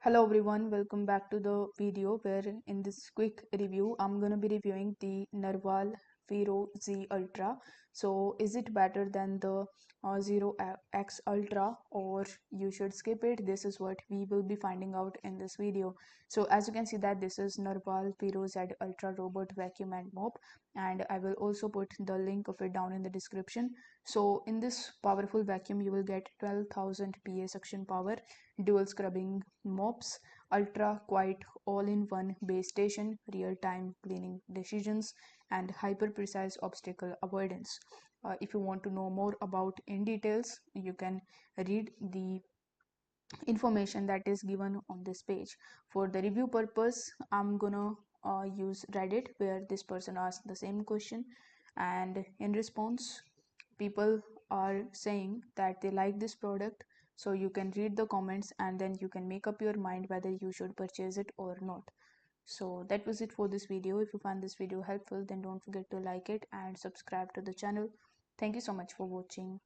Hello everyone, welcome back to the video where in this quick review I'm gonna be reviewing the Narwal Freo Z Ultra. So is it better than the Zero X Ultra, or you should skip it? This is what we will be finding out in this video. So as you can see that this is Narwal Freo Z Ultra robot vacuum and mop, and I will also put the link of it down in the description. So in this powerful vacuum you will get 12,000 PA suction power, dual scrubbing mops, ultra quiet all-in-one base station, real-time cleaning decisions, and hyper-precise obstacle avoidance. If you want to know more about in details, you can read the information that is given on this page. For the review purpose, I'm gonna use Reddit, where this person asked the same question, and in response people are saying that they like this product. So you can read the comments and then you can make up your mind whether you should purchase it or not. So that was it for this video. If you found this video helpful, then don't forget to like it and subscribe to the channel. Thank you so much for watching.